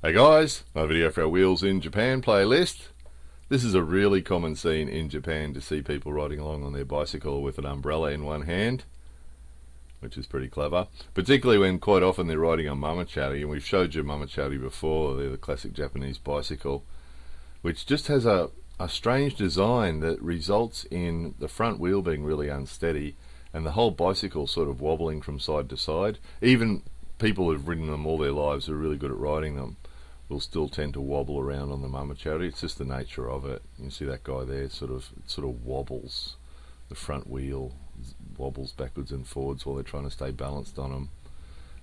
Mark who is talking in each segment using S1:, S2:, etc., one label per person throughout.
S1: Hey guys, another video for our Wheels in Japan playlist. This is a really common scene in Japan to see people riding along on their bicycle with an umbrella in one hand, which is pretty clever. Particularly when quite often they're riding a mamachari, and we've showed you mamachari before. They're the classic Japanese bicycle, which just has a strange design that results in the front wheel being really unsteady and the whole bicycle sort of wobbling from side to side. Even people who've ridden them all their lives who are really good at riding them will still tend to wobble around on the mamachari. It's just the nature of it. You see that guy there, it sort of wobbles. The front wheel wobbles backwards and forwards while they're trying to stay balanced on them.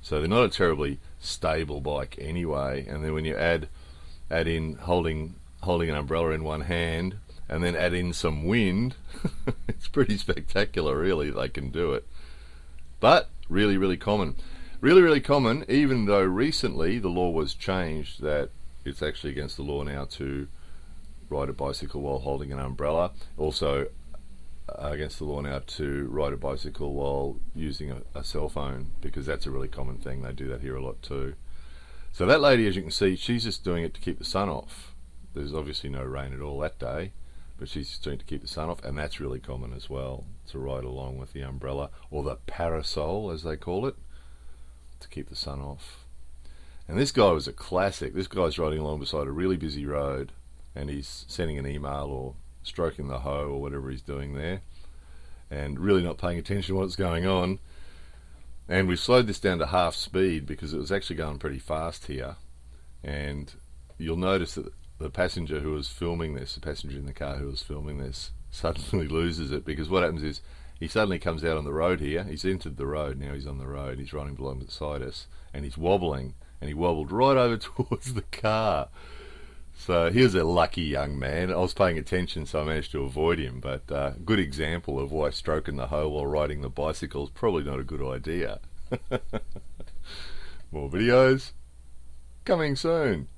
S1: So they're not a terribly stable bike anyway. And then when you add in holding an umbrella in one hand and then add in some wind, it's pretty spectacular really. They can do it. But really common. Really common, even though recently the law was changed that it's actually against the law now to ride a bicycle while holding an umbrella. Also against the law now to ride a bicycle while using a cell phone, because that's a really common thing. They do that here a lot too. So that lady, as you can see, she's just doing it to keep the sun off. There's obviously no rain at all that day, but she's just doing it to keep the sun off, and that's really common as well, to ride along with the umbrella, or the parasol as they call it, to keep the sun off. And this guy was a classic. This guy's riding along beside a really busy road and he's sending an email or stroking the hoe or whatever he's doing there, and really not paying attention to what's going on. And we slowed this down to half speed because it was actually going pretty fast here. And you'll notice that the passenger who was filming this, the passenger in the car who was filming this, suddenly loses it, because what happens is he suddenly comes out on the road here. He's entered the road, now he's on the road, he's riding along beside us, and he's wobbling, and he wobbled right over towards the car. So he was a lucky young man. I was paying attention, so I managed to avoid him, but good example of why stroking the hoe while riding the bicycle is probably not a good idea. More videos coming soon.